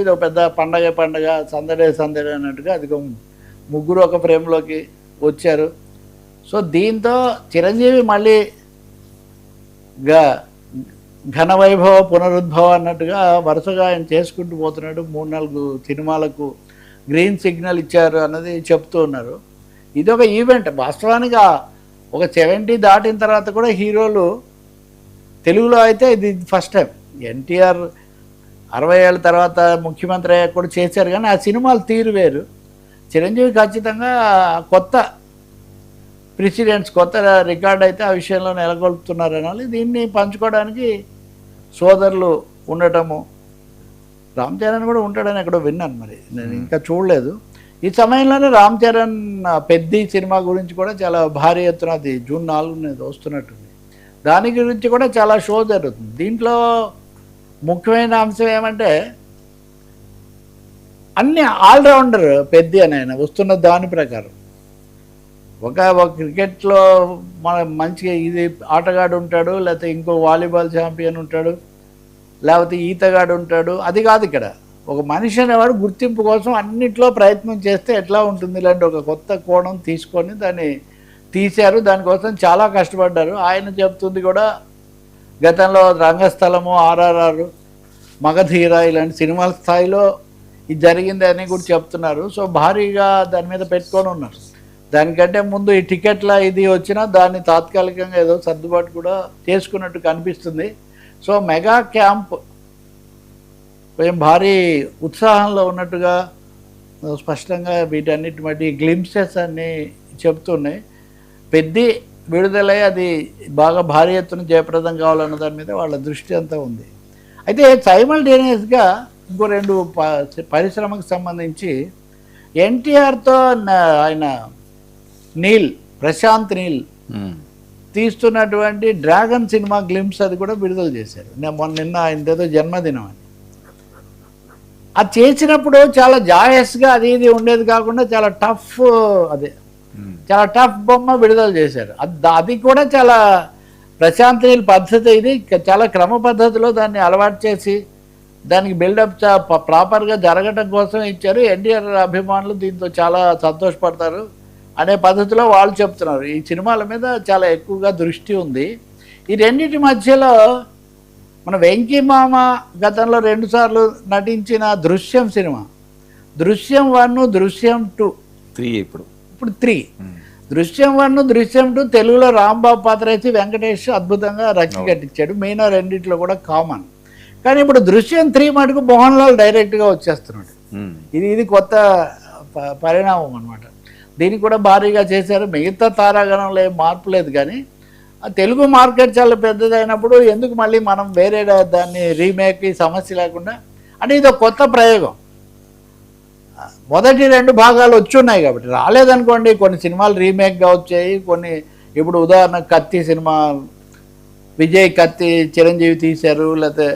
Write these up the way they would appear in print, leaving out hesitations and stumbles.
ఇది ఒక పెద్ద పండగ పండగ సందడే సందడి అన్నట్టుగా అది ముగ్గురు ఒక ఫ్రేమ్లోకి వచ్చారు. సో దీంతో చిరంజీవి మళ్ళీ ఘన వైభవ పునరుద్భవ అన్నట్టుగా వరుసగా ఆయన చేసుకుంటూ పోతున్నాడు. 3-4 సినిమాలకు గ్రీన్ సిగ్నల్ ఇచ్చారు అన్నది చెప్తూ ఉన్నారు. ఇది ఒక ఈవెంట్. వాస్తవానికి ఒక 70 దాటిన తర్వాత కూడా హీరోలు తెలుగులో అయితే ఇది ఫస్ట్ టైం. ఎన్టీఆర్ 60 ఏళ్ళ తర్వాత ముఖ్యమంత్రి అయ్యాక కూడా చేశారు, కానీ ఆ సినిమాలు తీరు వేరు. చిరంజీవి ఖచ్చితంగా కొత్త ప్రెసిడెంట్స్, కొత్త రికార్డ్ అయితే ఆ విషయంలో నెలకొల్పుతున్నారు అనాలి. దీన్ని పంచుకోవడానికి సోదరులు ఉండటము, రామ్ చరణ్ కూడా ఉంటాడని ఎక్కడో విన్నాను, మరి నేను ఇంకా చూడలేదు. ఈ సమయంలోనే రామ్ చరణ్ పెద్ది సినిమా గురించి కూడా చాలా భారీ ఎత్తున, అది జూన్ 4 వస్తున్నట్టుంది, దాని గురించి కూడా చాలా షో జరుగుతుంది. దీంట్లో ముఖ్యమైన అంశం ఏమంటే అన్ని ఆల్రౌండర్ పెద్ది అని ఆయన వస్తున్న దాని ప్రకారం. ఒక క్రికెట్లో మన మంచిగా ఇది ఆటగాడు ఉంటాడు, లేకపోతే ఇంకో వాలీబాల్ ఛాంపియన్ ఉంటాడు, లేకపోతే ఈతగాడు ఉంటాడు. అది కాదు, ఇక్కడ ఒక మనిషి అనేవాడు గుర్తింపు కోసం అన్నిట్లో ప్రయత్నం చేస్తే ఎట్లా ఉంటుంది ఇలాంటి ఒక కొత్త కోణం తీసుకొని దాన్ని తీశారు. దానికోసం చాలా కష్టపడ్డారు. ఆయన చెప్తుంది కూడా గతంలో రంగస్థలము, ఆర్ఆర్ఆర్, మగధీర ఇలాంటి సినిమాల స్థాయిలో ఇది జరిగింది అని కూడా చెప్తున్నారు. సో భారీగా దాని మీద పెట్టుకొని ఉన్నారు. దానికంటే ముందు ఈ టికెట్ల ఇది వచ్చినా దాన్ని తాత్కాలికంగా ఏదో సర్దుబాటు కూడా చేసుకున్నట్టు కనిపిస్తుంది. సో మెగా క్యాంప్ కొంచెం భారీ ఉత్సాహంలో ఉన్నట్టుగా స్పష్టంగా వీటన్నిటి మట్టి గ్లింప్సెస్ అన్నీ చెప్తున్నాయి. పెద్ది విడుదలై అది బాగా భారీ ఎత్తున జయప్రదం కావాలన్న దాని మీద వాళ్ళ దృష్టి అంతా ఉంది. అయితే సైమల్టేనియస్గా ఇంకో 2 పరిశ్రమకు సంబంధించి ఎన్టీఆర్తో ఆయన ప్రశాంత్ నీల్ తీస్తున్నటువంటి డ్రాగన్ సినిమా గ్లింప్స్ అది కూడా విడుదల చేశారు. నిన్న ఆయనదేదో జన్మదినం అని. అది చేసినప్పుడు చాలా జాయస్గా అది ఇది ఉండేది కాకుండా చాలా టఫ్, చాలా టఫ్ బొమ్మ విడుదల చేశారు. అది కూడా చాలా ప్రశాంత్ నీల్ పద్ధతి. ఇది చాలా క్రమ పద్ధతిలో దాన్ని అలవాటు చేసి దానికి బిల్డప్ ప్రాపర్గా జరగటం కోసం ఇచ్చారు. ఎన్టీఆర్ అభిమానులు దీంతో చాలా సంతోషపడతారు అనే పద్ధతిలో వాళ్ళు చెప్తున్నారు. ఈ సినిమాల మీద చాలా ఎక్కువగా దృష్టి ఉంది. ఈ రెండింటి మధ్యలో మన వెంకీ మామ గతంలో 2 సార్లు నటించిన దృశ్యం సినిమా, దృశ్యం 1, దృశ్యం 2, 3 ఇప్పుడు 3. దృశ్యం 1, దృశ్యం 2 తెలుగులో రాంబాబు పాత్ర వేసి వెంకటేష్ అద్భుతంగా రక్కి కట్టించాడు. మెయిన్ రెండింటిలో కూడా కామన్. కానీ ఇప్పుడు దృశ్యం 3 మటుకు మోహన్ లాల్ డైరెక్ట్గా వచ్చేస్తున్నాడు. ఇది కొత్త పరిణామం అనమాట. దీన్ని కూడా భారీగా చేశారు. మిగతా తారాగణంలో ఏం మార్పు లేదు, కానీ తెలుగు మార్కెట్ చాలా పెద్దదైనప్పుడు ఎందుకు మళ్ళీ మనం వేరే దాన్ని రీమేక్ సమస్య లేకుండా అంటే ఇది కొత్త ప్రయోగం. మొదటి 2 భాగాలు వచ్చున్నాయి కాబట్టి రాలేదనుకోండి, కొన్ని సినిమాలు రీమేక్గా వచ్చాయి. కొన్ని ఇప్పుడు ఉదాహరణ కత్తి సినిమా, విజయ్ కత్తి చిరంజీవి తీశారు, లేకపోతే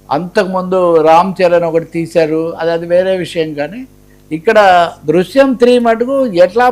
అంతకుముందు రామ్ చరణ్ ఒకటి తీశారు, అది వేరే విషయం. కానీ ఇక్కడ దృశ్యం 3 మటుకు ఎట్లా